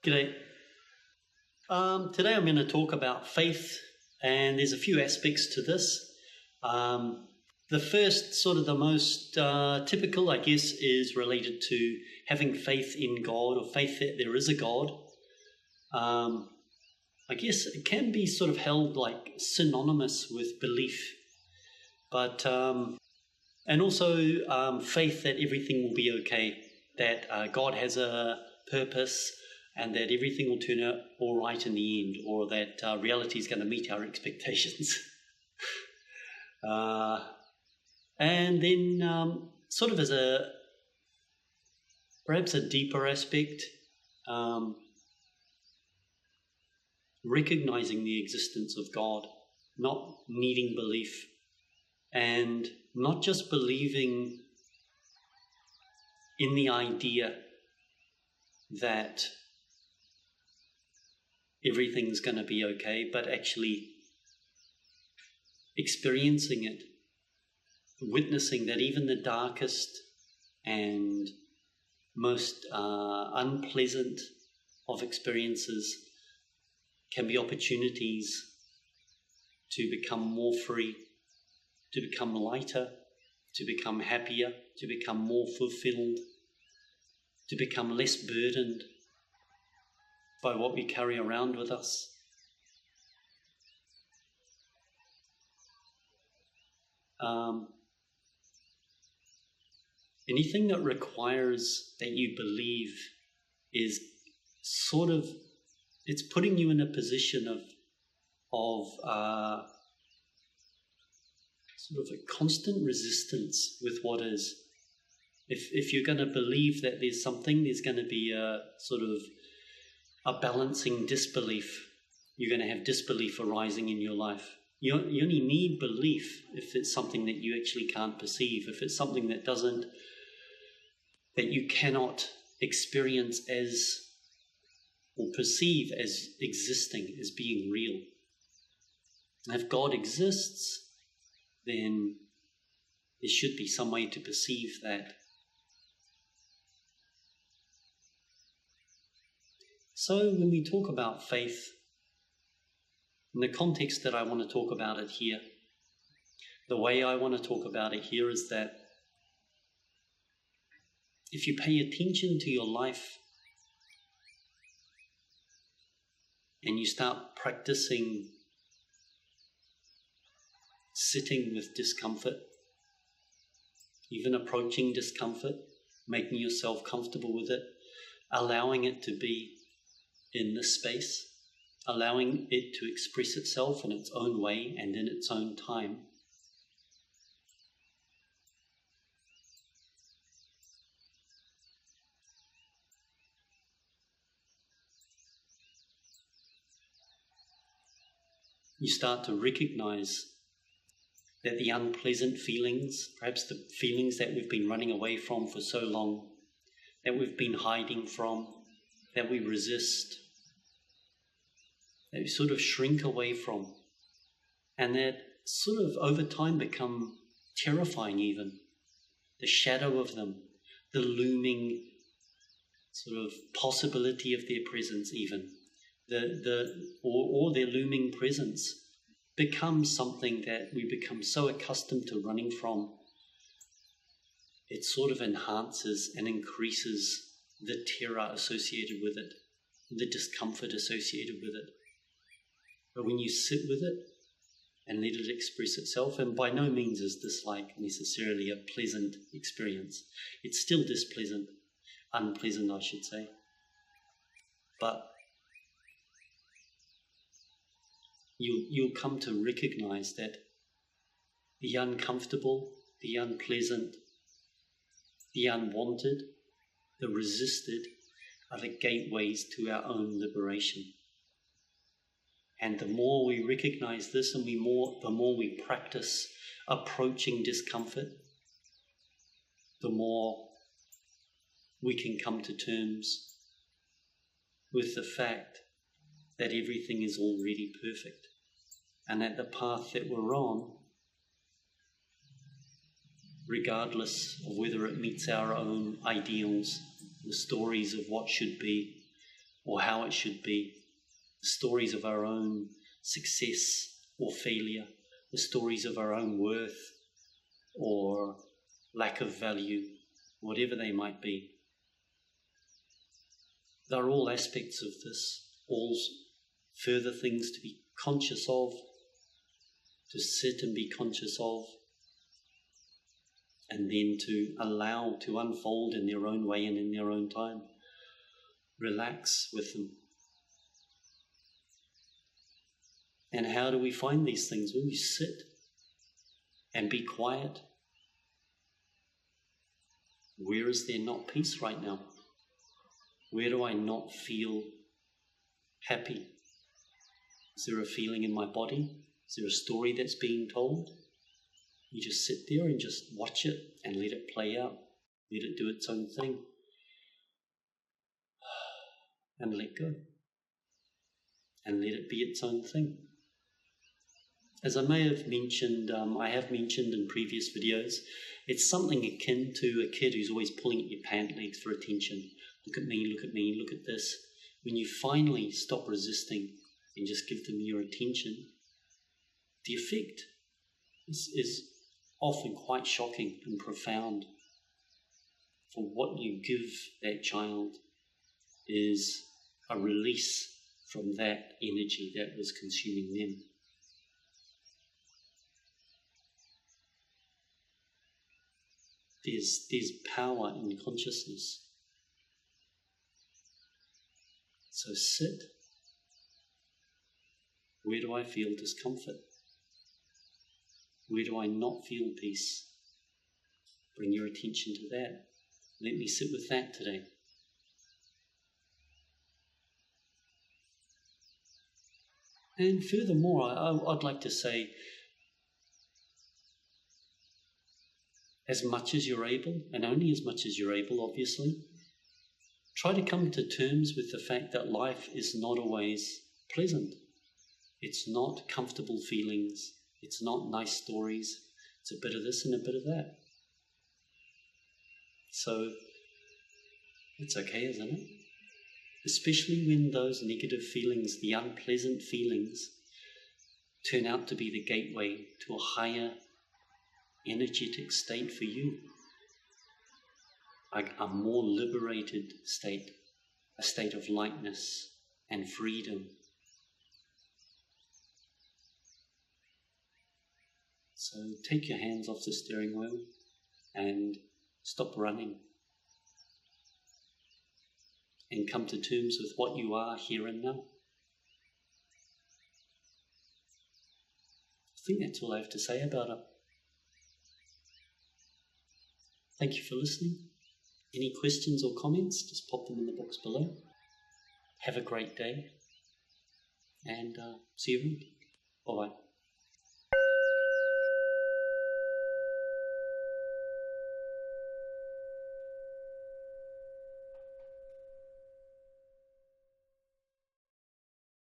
G'day. Today I'm going to talk about faith, and there's a few aspects to this. The first, sort of the most typical, I guess, is related to having faith in God, or faith that there is a God. I guess it can be sort of held like synonymous with belief, but and also faith that everything will be okay, that God has a purpose and that everything will turn out all right in the end, or that reality is going to meet our expectations. And then sort of as perhaps a deeper aspect, recognizing the existence of God, not needing belief, and not just believing in the idea that everything's going to be okay, but actually experiencing it, witnessing that even the darkest and most unpleasant of experiences can be opportunities to become more free, to become lighter, to become happier, to become more fulfilled, to become less burdened by what we carry around with us. Anything that requires that you believe is sort of, it's putting you in a position of sort of a constant resistance with what is. If you're going to believe that there's something, there's going to be a sort of a balancing disbelief. You're going to have disbelief arising in your life. You only need belief if it's something that you actually can't perceive, if it's something that you cannot experience as or perceive as existing, as being real. And if God exists, then there should be some way to perceive that. So when we talk about faith, in the context that I want to talk about it here, the way I want to talk about it here is that if you pay attention to your life and you start practicing sitting with discomfort, even approaching discomfort, making yourself comfortable with it, allowing it to be in this space, allowing it to express itself in its own way and in its own time. You start to recognize that the unpleasant feelings, perhaps the feelings that we've been running away from for so long, that we've been hiding from, that we resist, that we sort of shrink away from, and that sort of over time become terrifying even. The shadow of them, the looming sort of possibility of their presence even, or their looming presence becomes something that we become so accustomed to running from. It sort of enhances and increases the terror associated with it, the discomfort associated with it. But when you sit with it and let it express itself, and by no means is this like necessarily a pleasant experience. It's still unpleasant I should say. But you'll come to recognize that the uncomfortable, the unpleasant, the unwanted, the resisted are the gateways to our own liberation. And the more we recognize this and the more we practice approaching discomfort, the more we can come to terms with the fact that everything is already perfect and that the path that we're on, regardless of whether it meets our own ideals, the stories of what should be, or how it should be, the stories of our own success or failure, the stories of our own worth or lack of value, whatever they might be. They're all aspects of this, all further things to be conscious of, to sit and be conscious of, and then to allow to unfold in their own way and in their own time. Relax with them. And how do we find these things? When you sit and be quiet. Where is there not peace right now? Where do I not feel happy? Is there a feeling in my body? Is there a story that's being told? You just sit there and just watch it and let it play out. Let it do its own thing. And let go. And let it be its own thing. As I may have mentioned, I have mentioned in previous videos, it's something akin to a kid who's always pulling at your pant legs for attention. Look at me, look at me, look at this. When you finally stop resisting and just give them your attention, the effect is often quite shocking and profound. For what you give that child is a release from that energy that was consuming them. There's power in consciousness. So sit. Where do I feel discomfort? Where do I not feel peace? Bring your attention to that. Let me sit with that today. And furthermore, I'd like to say, as much as you're able, and only as much as you're able, obviously, try to come to terms with the fact that life is not always pleasant. It's not comfortable feelings. It's not nice stories. It's a bit of this and a bit of that. So it's okay, isn't it? Especially when those negative feelings, the unpleasant feelings, turn out to be the gateway to a higher energetic state for you, like a more liberated state, a state of lightness and freedom. So take your hands off the steering wheel and stop running and come to terms with what you are here and now. I think that's all I have to say about it. Thank you for listening. Any questions or comments, just pop them in the box below. Have a great day and see you around. Bye-bye.